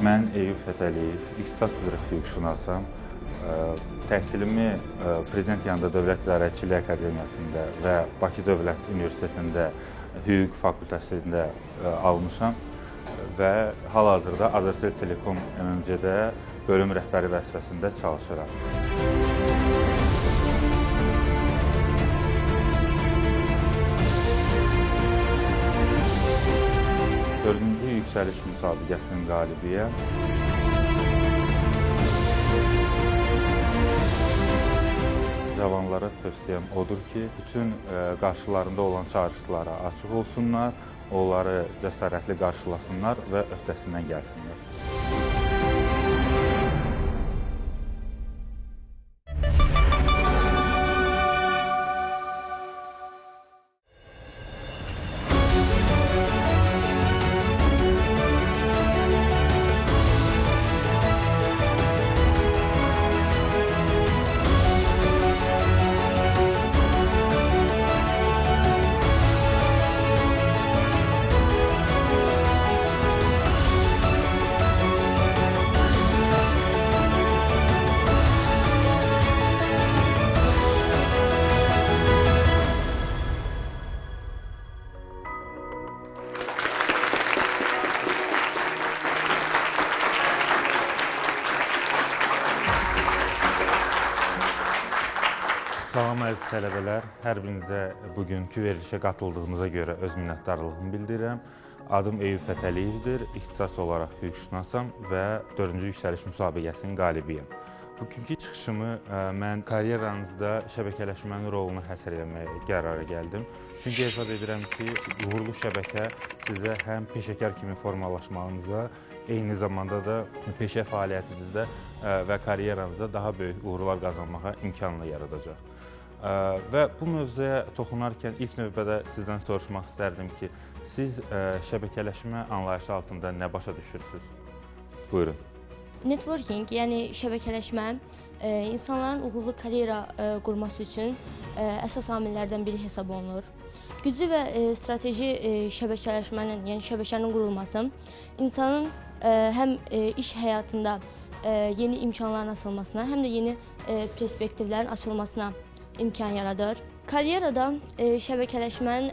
Mən Eyüp Fətəliyev, ixtisas üzrə hüquqşünasam. Təhsilimi Prezident yanında Dövlət İdarəçiliyi Akademiyasında və Bakı Dövlət Universitetində hüquq fakültəsində almışam və hal-hazırda Azərbaycan Telekom MMC-də bölüm rəhbəri vəzifəsində çalışıram. Dördüncü yüksəliş müsabiqəsinin qalibiyəm. Cavanlara tövsiyəm odur ki, bütün qarşılarında olan çağırışlara açıq olsunlar, onları cəsarətli qarşılasınlar və öhdəsindən gəlsinlər. Salam əziz tələbələr, hər birinizə bugünkü verilişə qatıldığınıza görə öz minnətdarlığımı bildirirəm. Adım Eyüp Fətəliyevdir, ixtisas olaraq hüquqşünasam və 4-cü yüksəliş müsabiqəsinin qalibiyəm. Bugünkü çıxışımı mən karyeranızda şəbəkələşmənin rolunu həsr etməyə qərara gəldim. Çünki hesab edirəm ki, uğurlu şəbəkə sizə həm peşəkar kimi formalaşmağınıza, eyni zamanda da peşə fəaliyyətinizdə və karyeranızda daha böyük uğurlar qazanmağa imkanla yaradacaq. Və bu mövzuya toxunarkən ilk növbədə sizdən soruşmaq istərdim ki, siz şəbəkələşmə anlayışı altında nə başa düşürsünüz? Buyurun. Networking, yəni şəbəkələşmə, insanların uğurlu karyera qurması üçün əsas amillərdən biri hesab olunur. Güclü və strateji şəbəkələşmənin, yəni şəbəkənin qurulması insanın həm iş həyatında yeni imkanların açılmasına, həm də yeni perspektivlərin açılmasına imkan yaradır. Karyerada şəbəkələşmənin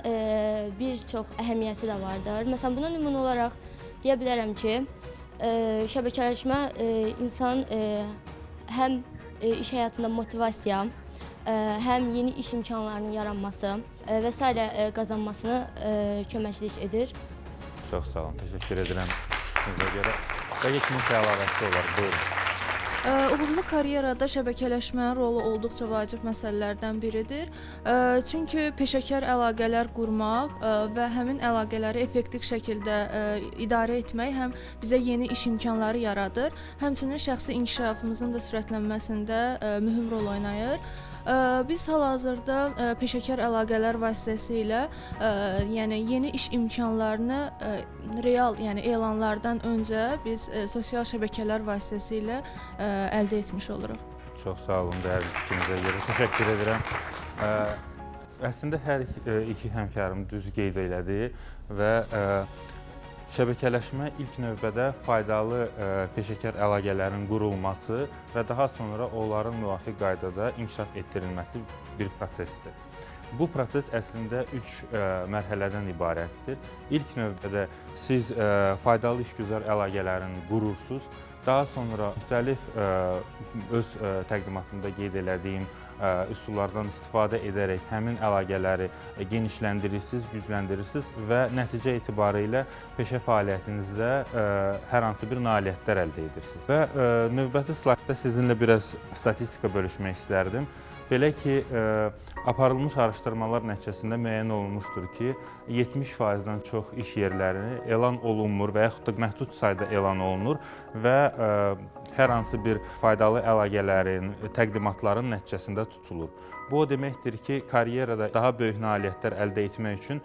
bir çox əhəmiyyəti də vardır. Məsələn, buna nümunə olaraq deyə bilərəm ki, şəbəkələşmə insanın həm iş həyatında motivasiya, həm yeni iş imkanlarının yaranması və s. qazanmasını köməklik edir. Çox sağ olun, təşəkkür edirəm sizə görə. Bəlkə kimin əlavəsi olar, buyurun. Uğurlu karyerada şəbəkələşmənin rolu olduqca vacib məsələlərdən biridir. Çünki peşəkar əlaqələr qurmaq və həmin əlaqələri effektiv şəkildə idarə etmək həm bizə yeni iş imkanları yaradır, həmçinin şəxsi inkişafımızın da sürətlənməsində mühüm rol oynayır. Biz hal-hazırda peşəkar əlaqələr vasitəsilə yəni yeni iş imkanlarını real, yəni elanlardan öncə biz sosial şəbəkələr vasitəsilə əldə etmiş oluruq. Çox sağ olun, dəyərli fikrinizə görə. Təşəkkür edirəm. Əslində hər iki həmkarım düz qeyd elədi və şəbəkələşmə ilk növbədə faydalı peşəkar əlaqələrin qurulması və daha sonra onların müvafiq qaydada inkişaf etdirilməsi bir prosesdir. Bu proses əslində 3 mərhələdən ibarətdir. İlk növbədə siz faydalı işgüzar əlaqələrin qurursunuz. Daha sonra müxtəlif öz təqdimatımda qeyd elədiyim üsullardan istifadə edərək həmin əlaqələri genişləndirirsiniz, gücləndirirsiniz və nəticə etibarilə peşə fəaliyyətinizdə hər hansı bir nailiyyətlər əldə edirsiniz. Və növbəti slaydda sizinlə biraz statistika bölüşmək istərdim. Belə ki, aparılmış araşdırmalar nəticəsində müəyyən olunmuşdur ki, 70%-dən çox iş yerləri elan olunmur və yaxud da məhdud sayda elan olunur və hər hansı bir faydalı əlaqələrin, təqdimatların nəticəsində tutulur. Bu o deməkdir ki, karyerada daha böyük nailiyyətlər əldə etmək üçün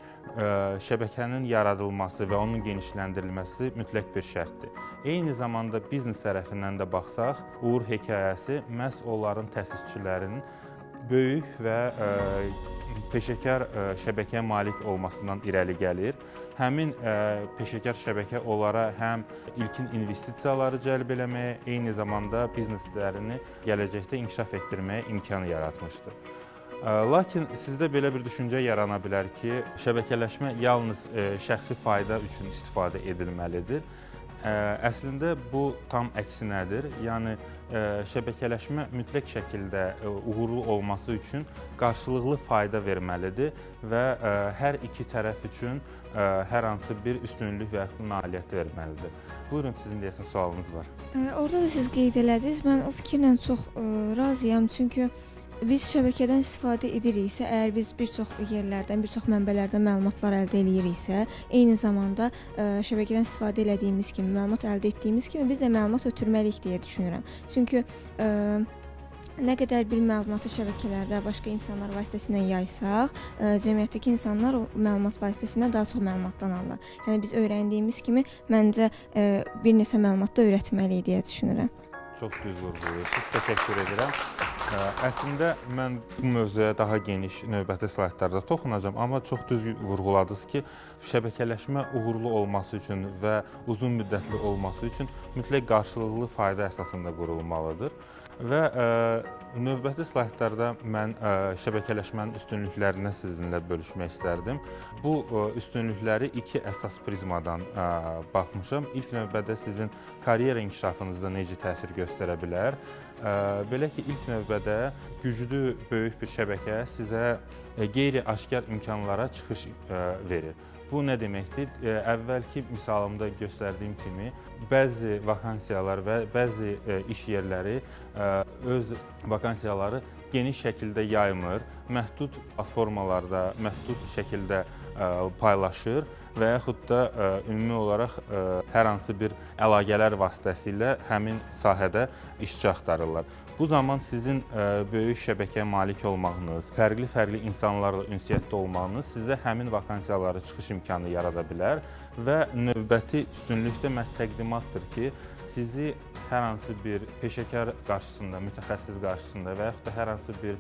şəbəkənin yaradılması və onun genişləndirilməsi mütləq bir şərtdir. Eyni zamanda biznes tərəfindən də baxsaq, uğur hekayəsi məhz onların təsisçilərinin böyük və peşəkar şəbəkəyə malik olmasından irəli gəlir. Həmin peşəkar şəbəkə onlara həm ilkin investisiyaları cəlb eləməyə, eyni zamanda bizneslərini gələcəkdə inkişaf etdirməyə imkan yaratmışdır. Lakin sizdə belə bir düşüncə yarana bilər ki, şəbəkələşmə yalnız şəxsi fayda üçün istifadə edilməlidir. Əslində bu tam əksinədir. Yəni şəbəkələşmə mütləq şəkildə uğurlu olması üçün qarşılıqlı fayda verməlidir və hər iki tərəf üçün hər hansı bir üstünlük və yaxud nailiyyət verməlidir. Buyurun, sizin deyəsən sualınız var. Orada da siz qeyd elədiniz. Mən o fikirlə çox razıyam, çünki biz şəbəkədən istifadə ediriksə, əgər biz bir çox yerlərdən, bir çox mənbələrdən məlumatlar əldə ediriksə, eyni zamanda şəbəkədən istifadə elədiyimiz kimi, məlumat əldə etdiyimiz kimi biz də məlumat ötürməliyik deyə düşünürəm. Çünki nə qədər bir məlumatı şəbəkələrdə başqa insanlar vasitəsilə yaysaq, cəmiyyətdəki insanlar o məlumat vasitəsilə daha çox məlumatdan alırlar. Yəni biz öyrəndiyimiz kimi, məncə bir neçə məlumat da öyrətməliyik deyə düşünürəm. Çox düz vurğulayırsınız. Təşəkkür edirəm. Əslində mən bu mövzuya daha geniş növbəti slaytlarda toxunacağam, amma çox düz vurğuladınız ki, şəbəkələşmə uğurlu olması üçün və uzun müddətli olması üçün mütləq qarşılıqlı fayda əsasında qurulmalıdır. Və növbəti slaytlarda mən şəbəkələşmənin üstünlüklərini sizinlə bölüşmək istərdim. Bu üstünlükləri iki əsas prizmadan baxmışam. İlk növbədə sizin karyera inkişafınızda necə təsir göstərə bilər? Belə ki, ilk növbədə güclü, böyük bir şəbəkə sizə qeyri-aşkar imkanlara çıxış verir. Bu nə deməkdir? Əvvəlki misalımda göstərdiyim kimi, bəzi vakansiyalar və bəzi iş yerləri öz vakansiyaları geniş şəkildə yaymır, məhdud platformalarda, məhdud şəkildə paylaşır və yaxud da ümumi olaraq hər hansı bir əlaqələr vasitəsilə həmin sahədə işçi axtarırlar. Bu zaman sizin böyük şəbəkəyə malik olmağınız, fərqli insanlarla ünsiyyətdə olmağınız sizə həmin vakansiyalara çıxış imkanı yarada bilər və növbəti üstünlük də məhz təqdimatdır ki, sizi hər hansı bir peşəkar qarşısında, mütəxəssis qarşısında və yaxud da hər hansı bir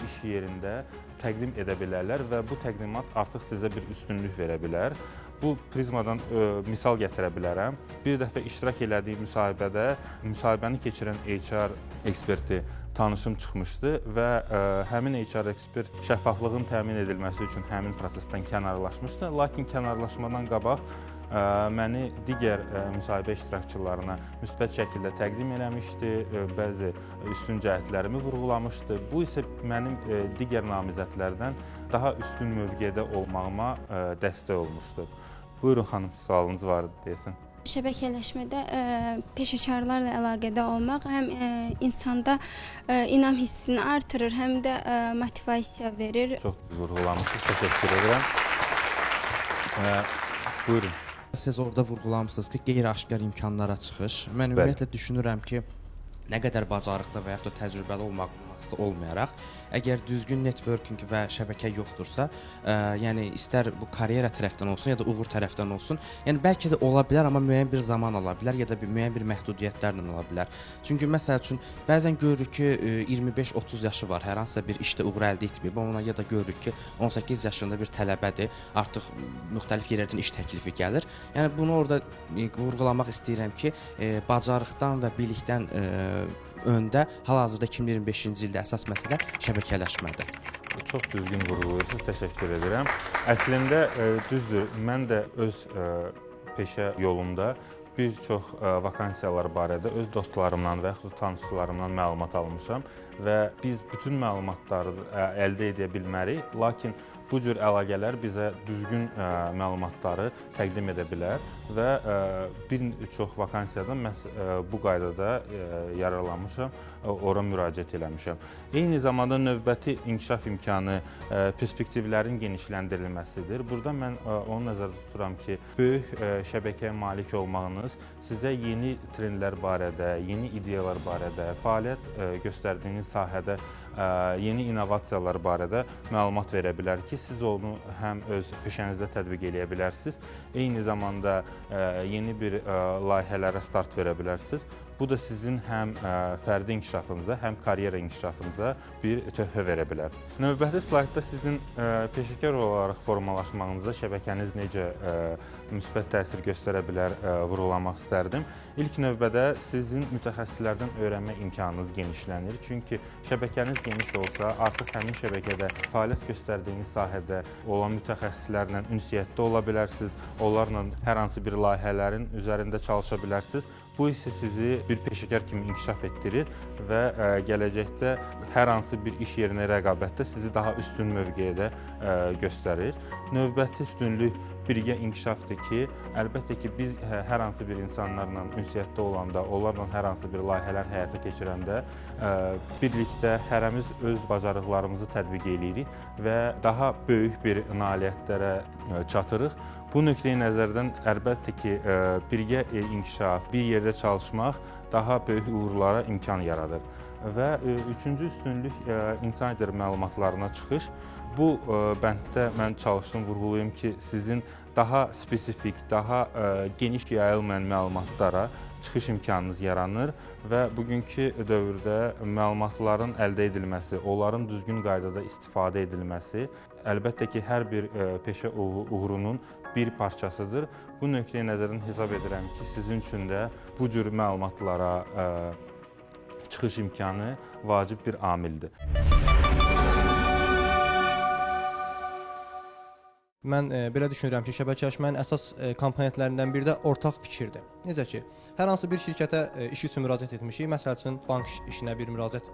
iş yerində təqdim edə bilərlər və bu təqdimat artıq sizə bir üstünlük verə bilər. Bu prizmadan misal gətirə bilərəm. Bir dəfə iştirak elədiyim müsahibəni keçirən HR eksperti tanışım çıxmışdı və həmin HR ekspert şəffaflığın təmin edilməsi üçün həmin prosesdən kənarlaşmışdı. Lakin kənarlaşmadan qabaq məni digər müsahibə iştirakçılarına müsbət şəkildə təqdim eləmişdi, bəzi üstün cəhətlərimi vurğulamışdı. Bu isə mənim digər namizədlərdən daha üstün mövqedə olmağıma dəstək olmuşdu. Buyurun xanım, sualınız var deyəsən. Şəbəkələşmədə peşəkarlarla əlaqədə olmaq həm insanda inam hissini artırır, həm də motivasiya verir. Çox vurğulamışsınız, təşəkkür edirəm. Buyurun. Siz orada vurğulamısınız ki, qeyri-aşkar imkanlara çıxış. Mən ümumiyyətlə düşünürəm ki, nə qədər bacarıqlı və yaxud da təcrübəli olmaqda olmayaraq, əgər düzgün networking və şəbəkə yoxdursa, yəni istər bu karyera tərəfdən olsun ya da uğur tərəfdən olsun, yəni bəlkə də ola bilər, amma müəyyən bir zaman ala bilər ya da müəyyən bir məhdudiyyətlərlə ola bilər. Çünki məsəl üçün bəzən görürük ki, 25-30 yaşı var, hər hansısa bir işdə uğur əldə etməyib, ona ya da görürük ki, 18 yaşında bir tələbədir, artıq müxtəlif yerlərdən iş təklifi gəlir. Yəni bunu orada vurğulamaq istəyirəm ki, bacarıqdan və bilikdən öndə hal-hazırda 2025-ci ildə əsas məsələ şəbəkələşmədir. Çox düzgün vurğulayırsınız, təşəkkür edirəm. Əslində düzdür, mən də öz peşə yolumda bir çox vakansiyalar barədə öz dostlarımdan və yaxud tanışlarımdan məlumat almışam və biz bütün məlumatları əldə edə bilmərik, lakin bu cür əlaqələr bizə düzgün məlumatları təqdim edə bilər və bir çox vakansiyadan məhz bu qaydada yararlanmışam, ora müraciət eləmişəm. Eyni zamanda növbəti inkişaf imkanı perspektivlərin genişləndirilməsidir. Burada mən onu nəzərdə tuturam ki, böyük şəbəkəyə malik olmağınız sizə yeni trendlər barədə, yeni ideyalar barədə, fəaliyyət göstərdiyiniz sahədə yeni innovasiyalar barədə məlumat verə bilər ki, siz onu həm öz peşənizdə tətbiq eləyə bilərsiniz, eyni zamanda yeni bir layihələrə start verə bilərsiniz. Bu da sizin həm fərdi inkişafınıza, həm karyera inkişafınıza bir töhfə verə bilər. Növbəti slaydda sizin peşəkar olaraq formalaşmağınızda şəbəkəniz necə müsbət təsir göstərə bilər vurğulamaq istərdim. İlk növbədə sizin mütəxəssislərdən öyrənmə imkanınız genişlənir. Çünki şəbəkəniz geniş olsa, artıq həmin şəbəkədə fəaliyyət göstərdiyiniz sahədə olan mütəxəssislərlə ünsiyyətdə ola bilərsiniz. Onlarla hər hansı bir layihələrin üzərində çalışa bilərsiniz. Bu isə sizi bir peşəkar kimi inkişaf etdirir və gələcəkdə hər hansı bir iş yerinə rəqabətdə sizi daha üstün mövqedə göstərir. Növbəti üstünlük birgə inkişafdır ki, əlbəttə ki, biz hər hansı bir insanlarla ünsiyyətdə olanda, onlarla hər hansı bir layihələr həyata keçirəndə birlikdə hərəmiz öz bacarıqlarımızı tətbiq edirik və daha böyük bir nailiyyətlərə çatırıq. Bu nöqteyi nəzərdən əlbəttə ki, birgə inkişaf, bir yerdə çalışmaq daha böyük uğurlara imkan yaradır. Və üçüncü üstünlük insider məlumatlarına çıxış. Bu bənddə mən çalışdım vurğulayım ki, sizin daha spesifik, daha geniş yayılmayan məlumatlara çıxış imkanınız yaranır və bugünkü dövrdə məlumatların əldə edilməsi, onların düzgün qaydada istifadə edilməsi əlbəttə ki, hər bir peşə uğurunun bir parçasıdır. Bu nöqteyi nəzərdən hesab edirəm ki, sizin üçün də bu cür məlumatlara çıxış imkanı vacib bir amildir. Mən belə düşünürəm ki, şəbəkələşmənin əsas komponentlərindən biri də ortaq fikirdir. Necə ki, hər hansı bir şirkətə iş üçün müraciət etmişik, məsəl üçün bank işinə bir müraciət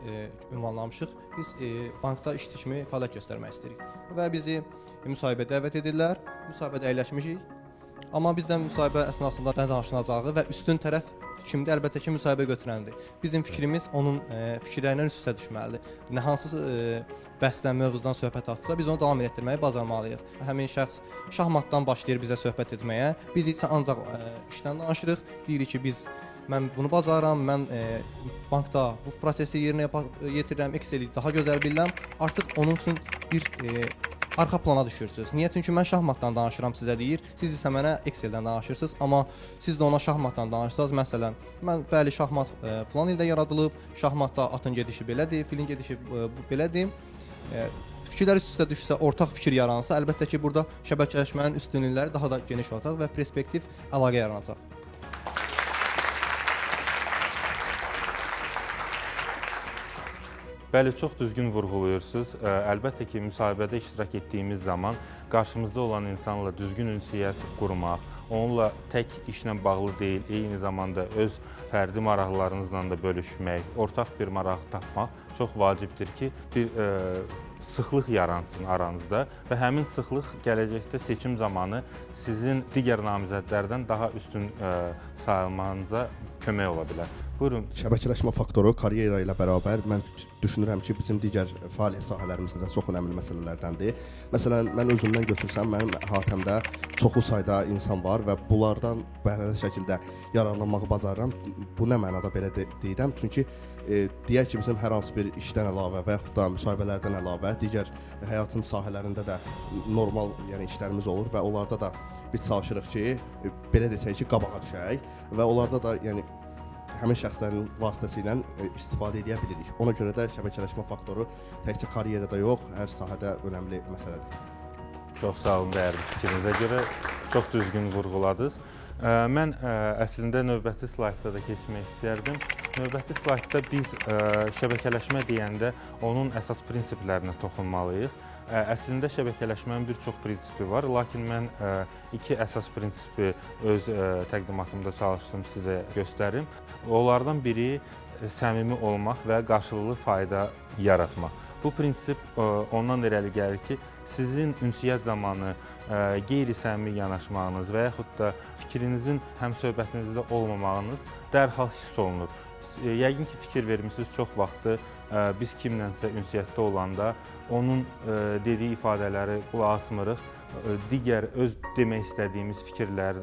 ünvanlamışıq. Biz bankda işçi kimi fəaliyyət göstərmək istəyirik və bizi müsahibəyə dəvət edirlər. Müsahibədə əyləşmişik. Amma bizdən müsahibə əsnasında nə danışılacağı və üstün tərəf kimdir? Əlbəttə ki, müsahibə götürəndir. Bizim fikrimiz onun fikirlərindən üst-üstə düşməlidir. Nə hansı bəhsdən, mövzudan söhbət açsa, biz onu davam etdirməyi bacarmalıyıq. Həmin şəxs şahmatdan başlayır bizə söhbət etməyə. Biz isə ancaq işdən danışırıq. Deyirik ki, mən bunu bacarıram, mən bankda bu prosesi yerinə yetirirəm, Excel-i daha gözəl bilirəm. Artıq onun üçün bir arxa plana düşürsünüz. Niyə? Çünki mən şahmatdan danışıram sizə deyir, siz isə mənə Excel-dən danışırsınız, amma siz də ona şahmatdan danışırsınız. Məsələn, bəli şahmat falan ildə yaradılıb, şahmatda atın gedişi belədir, filin gedişi belədir. Fikirlər üst-üstə düşsə, ortaq fikir yaransa, əlbəttə ki, burada şəbəkələşmənin üstünlükləri daha da geniş olacaq və perspektiv əlaqə yaranacaq. Bəli, çox düzgün vurğulayırsınız. Əlbəttə ki, müsahibədə iştirak etdiyimiz zaman qarşımızda olan insanla düzgün ünsiyyət qurmaq, onunla tək işlə bağlı deyil, eyni zamanda öz fərdi maraqlarınızla da bölüşmək, ortaq bir maraq tapmaq çox vacibdir ki, bir sıxlıq yaransın aranızda və həmin sıxlıq gələcəkdə seçim zamanı sizin digər namizədlərdən daha üstün sayılmanıza kömək ola bilər. Buyurun. Şəbəkələşmə faktoru karyera ilə bərabər mən düşünürəm ki, bizim digər fəaliyyət sahələrimizdə də çox önəmli məsələlərdəndir. Məsələn, mən özümdən götürsəm, mənim əhatəmdə çoxlu sayda insan var və bunlardan bərabər şəkildə yararlanmağı bacarıram. Bu nə mənada belə deyirəm? Çünki deyək ki, bizim hər hansı bir işdən əlavə və yaxud da müsahibələrdən əlavə digər həyatın sahələrində də normal, yəni işlərimiz olur və onlarda da biz çalışırıq ki, belə desək ki, qabağa düşək və onlarda da yəni həmin şəxslərin vasitəsilə istifadə edə bilirik. Ona görə də şəbəkələşmə faktoru təkcə karyerada yox, hər sahədə önəmli məsələdir. Çox sağ olun dəyərli fikrinizə görə. Çox düzgün vurğuladınız. Mən əslində növbəti slaydda da keçmək istərdim. Növbəti slaydda biz şəbəkələşmə deyəndə onun əsas prinsiplərinə toxunmalıyıq. Əslində şəbəkələşmənin bir çox prinsipi var, lakin mən iki əsas prinsipi öz təqdimatımda çalışdım sizə göstərim. Onlardan biri səmimi olmaq və qarşılıqlı fayda yaratmaq. Bu prinsip ondan irəli gəlir ki, sizin ünsiyyət zamanı qeyri-səmimi yanaşmağınız və yaxud da fikrinizin həm söhbətinizdə olmamağınız dərhal hiss olunur. Yəqin ki, fikir vermişsiniz çox vaxtı biz kimlənsə ünsiyyətdə olanda onun dediyi ifadələri qulaq asmırıq, digər öz demək istədiyimiz fikirlər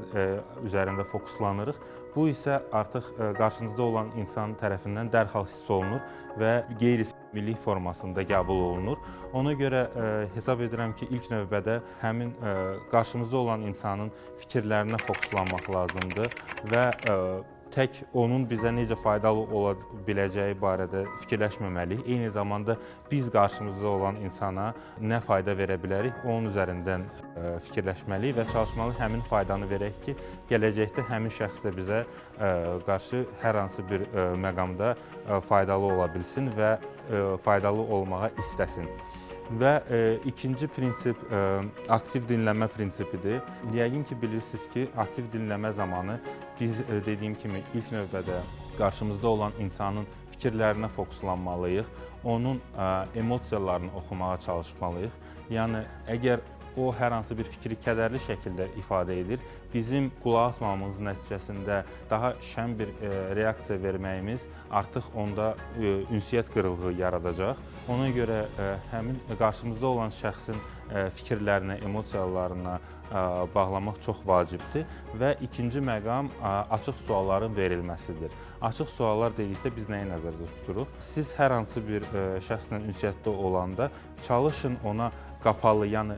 üzərində fokuslanırıq. Bu isə artıq qarşınızda olan insan tərəfindən dərhal hiss olunur və qeyri milli formasında qəbul olunur. Ona görə hesab edirəm ki, ilk növbədə həmin qarşımızda olan insanın fikirlərinə fokuslanmaq lazımdır və tək onun bizə necə faydalı ola biləcəyi barədə fikirləşməməliyik. Eyni zamanda biz qarşımızda olan insana nə fayda verə bilərik, onun üzərindən fikirləşməliyik və çalışmalı həmin faydanı verək ki, gələcəkdə həmin şəxs də bizə qarşı hər hansı bir məqamda faydalı ola bilsin və faydalı olmağa istəsin. Və ikinci prinsip aktiv dinləmə prinsipidir. Yəqin ki, bilirsiniz ki, aktiv dinləmə zamanı biz dediyim kimi ilk növbədə qarşımızda olan insanın fikirlərinə fokuslanmalıyıq, onun emosiyalarını oxumağa çalışmalıyıq. Yəni, əgər o hər hansı bir fikri kədərli şəkildə ifadə edir, bizim qulaq asmamız nəticəsində daha şən bir reaksiya verməyimiz artıq onda ünsiyyət qırılığı yaradacaq. Ona görə həmin qarşımızda olan şəxsin fikirlərinə, emosiyalarına bağlamaq çox vacibdir və ikinci məqam açıq sualların verilməsidir. Açıq suallar dedikdə biz nəyi nəzərdə tuturuq? Siz hər hansı bir şəxslə ünsiyyətdə olanda çalışın ona qapalı, yəni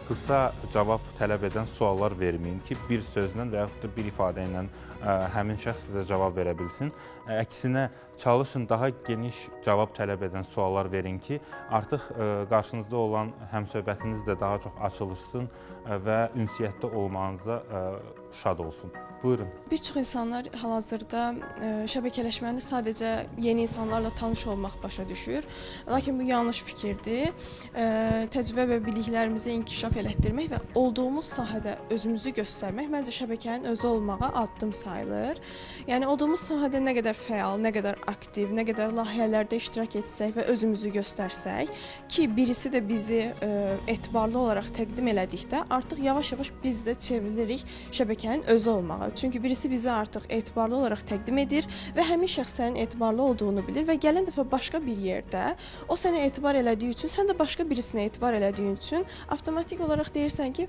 qısa cavab tələb edən suallar verməyin ki, bir sözlə və yaxud da bir ifadə ilə həmin şəxs sizə cavab verə bilsin. Əksinə, çalışın daha geniş cavab tələb edən suallar verin ki, artıq qarşınızda olan həmsöhbətiniz də daha çox açılışsın və ünsiyyətdə olmanıza şad olsun. Buyurun. Bir çox insanlar hal-hazırda şəbəkələşməni sadəcə yeni insanlarla tanış olmaq başa düşür. Lakin bu yanlış fikirdir. Təcrübə və biliklərimizi inkişaf elətdirmək və olduğumuz sahədə özümüzü göstərmək məncə şəbəkənin özü olmağa addım sayılır. Yəni olduğumuz sahədə nə qədər fəal, nə qədər aktiv, nə qədər layihələrdə iştirak etsək və özümüzü göstərsək ki, birisi də bizi etibarlı olaraq təqdim elədikdə artıq yavaş-yavaş biz də çevrilirik şəbəkənin özü olmağa. Çünki birisi bizi artıq etibarlı olaraq təqdim edir və həmin şəxs sənin etibarlı olduğunu bilir və gələn dəfə başqa bir yerdə o sənə etibar elədiyi üçün, sən də başqa birisinə etibar elədiyin üçün avtomatik olaraq deyirsən ki,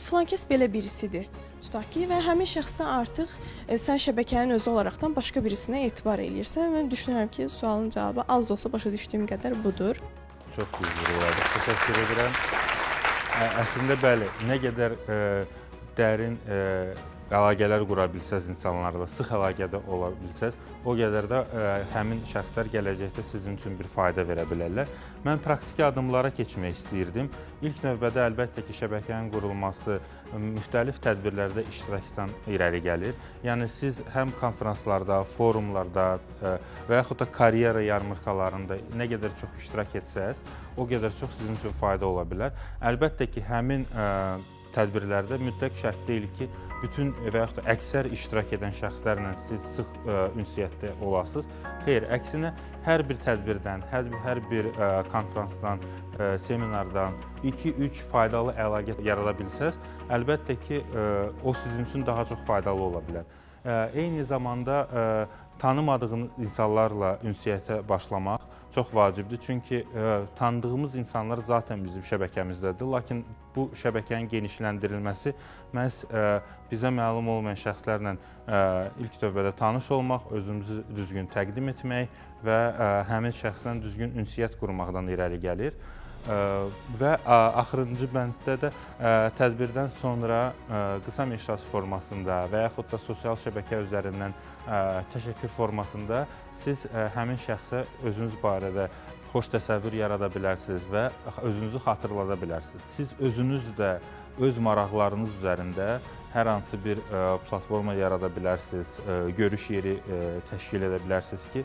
filan kəs belə birisidir. Tutaq ki, və həmin şəxsdən artıq sən şəbəkənin özü olaraqdan başqa birisinə etibar eləyirsən. Mən düşünürəm ki, sualın cavabı az da olsa başa düşdüyüm qədər budur. Çox düzdür, təşəkkür edirəm. Əslində, bəli, nə qədər dərin əlaqələr qura bilsəz insanlarla, sıx əlaqədə ola bilsəz, o qədər də həmin şəxslər gələcəkdə sizin üçün bir fayda verə bilərlər. Mən praktiki addımlara keçmək istəyirdim. İlk növbədə əlbəttə ki, şəbəkənin qurulması müxtəlif tədbirlərdə iştirakdan irəli gəlir. Yəni siz həm konfranslarda, forumlarda və yaxud da karyera yarmarkalarında nə qədər çox iştirak etsəz, o qədər çox sizin üçün fayda ola bilər. Əlbəttə ki, həmin tədbirlərdə mütləq şərt deyil ki, bütün və yaxud da əksər iştirak edən şəxslərlə siz sıx ünsiyyətdə olasınız. Xeyr, əksinə hər bir tədbirdən, hər bir konfransdan, seminardan 2-3 faydalı əlaqə yarada bilsəz, əlbəttə ki, o sizin üçün daha çox faydalı ola bilər. Eyni zamanda tanımadığınız insanlarla ünsiyyətə başlamaq çox vacibdir. Çünki tanıdığımız insanlar zaten bizim şəbəkəmizdədir. Lakin bu şəbəkənin genişləndirilməsi məhz bizə məlum olmayan şəxslərlə ilk növbədə tanış olmaq, özümüzü düzgün təqdim etmək və həmin şəxslə düzgün ünsiyyət qurmaqdan irəli gəlir. Və axırıncı bənddə də tədbirdən sonra qısa mesaj formasında və yaxud da sosial şəbəkə üzərindən təşəkkür formasında siz həmin şəxsə özünüz barədə xoş təsəvvür yarada bilərsiniz və özünüzü xatırlada bilərsiniz. Siz özünüz də öz maraqlarınız üzərində hər hansı bir platforma yarada bilərsiniz, görüş yeri təşkil edə bilərsiniz ki,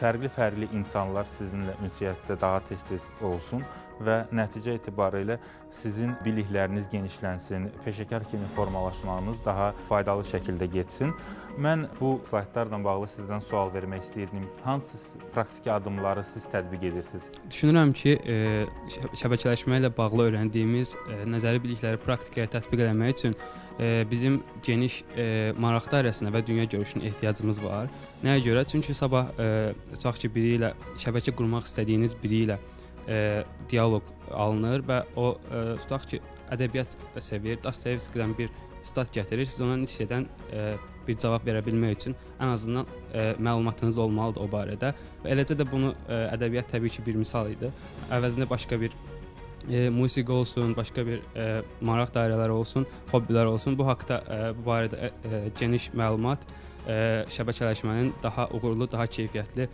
fərqli-fərqli insanlar sizinlə ünsiyyətdə daha tez-tez olsun və nəticə etibarilə sizin bilikləriniz genişlənsin, peşəkar kimi formalaşmanız daha faydalı şəkildə getsin. Mən bu slaydlarla bağlı sizdən sual vermək istəyirdim. Hansı praktiki addımları siz tətbiq edirsiniz? Düşünürəm ki, şəbəkələşmə ilə bağlı öyrəndiyimiz nəzəri bilikləri praktikaya tətbiq etmək üçün bizim geniş maraq dairəsinə və dünya görüşünə ehtiyacımız var. Nəyə görə? Çünki sabah tutaq ki, biri ilə şəbəkə qurmaq istədiyiniz biri ilə dialoq alınır və o tutaq ki, ədəbiyyat sevir, Dostoyevskidən bir sitat gətirir, siz ona nisbətən bir cavab verə bilmək üçün ən azından məlumatınız olmalıdır o barədə. Və eləcə də bunu ədəbiyyat təbii ki, bir misal idi. Əvəzində başqa bir musiqi olsun, başqa bir maraq dairələri olsun, hobbilər olsun. Bu haqqda bu barədə geniş məlumat şəbəkələşmənin daha uğurlu, daha keyfiyyətli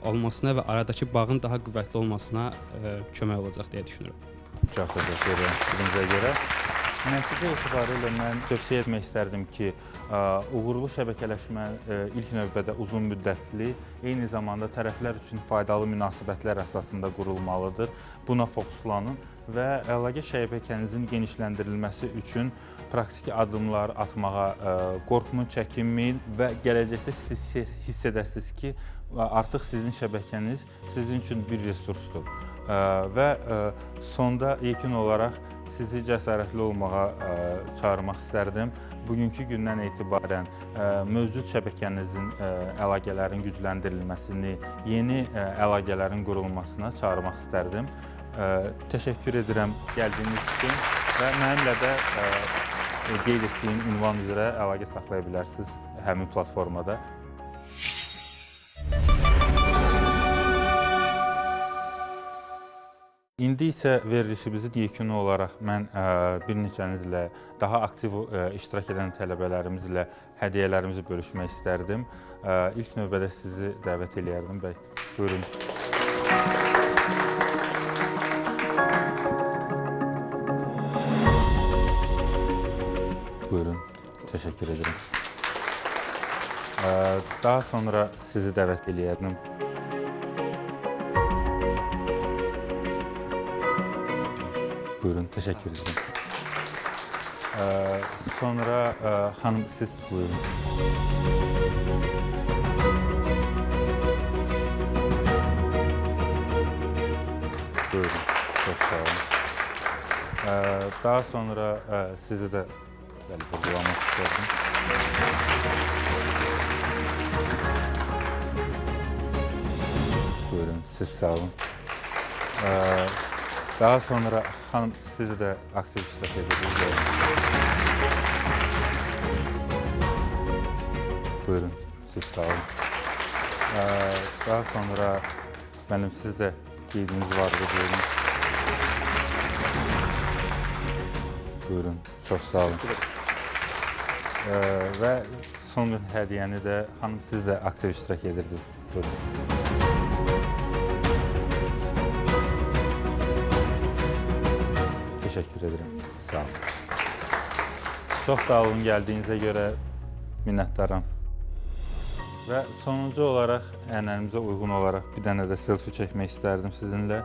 olmasına və aradakı bağın daha qüvvətli olmasına kömək olacaq deyə düşünürəm. Çox təşəkkür edirəm fikrinizə görə. Nəticə etibarilə mən tövsiyə etmək istərdim ki, uğurlu şəbəkələşmə ilk növbədə uzun müddətli, eyni zamanda tərəflər üçün faydalı münasibətlər əsasında qurulmalıdır. Buna fokuslanın və əlaqə şəbəkənizin genişləndirilməsi üçün praktiki addımlar atmağa qorxmayın, çəkinməyin və gələcəkdə siz hiss edəsiniz ki, artıq sizin şəbəkəniz sizin üçün bir resursdur. Və sonda yekun olaraq sizi cəsarətli olmağa çağırmaq istərdim. Bugünkü gündən etibarən mövcud şəbəkənizin əlaqələrin gücləndirilməsini, yeni əlaqələrin qurulmasına çağırmaq istərdim. Təşəkkür edirəm gəldiyiniz üçün və mənimlə də qeyd etdiyim ünvan üzrə əlaqə saxlaya bilərsiniz həmin platformada. İndi isə verilişimizi yekunu olaraq mən bir neçənizlə daha aktiv iştirak edən tələbələrimizlə hədiyyələrimizi bölüşmək istərdim. İlk növbədə sizi dəvət eləyərdim bəy. Buyurun. Buyurun. Təşəkkür edirəm. Daha sonra sizi dəvət eləyərdim. Buyurun, təşəkkür edirəm. Sonra xanım siz buyurun. Buyurun, çox sağ olun. Daha sonra sizi də vurgulamaq istərdim. Buyurun, siz sağ olun. Daha sonra xanım sizi də aktiv iştirak edirsiniz. Buyurun, siz sağ olun. Daha sonra mənim siz də qeydiniz vardı, buyurun. Buyurun, çox sağ olun. Və son hədiyyəni də xanım siz də aktiv iştirak edirsiniz. Buyurun. Təşəkkür edirəm. Sağ olun. Çox sağ olun gəldiyinizə görə minnətdaram. Və sonuncu olaraq ənənəmizə uyğun olaraq bir dənə də selfie çəkmək istərdim sizinlə.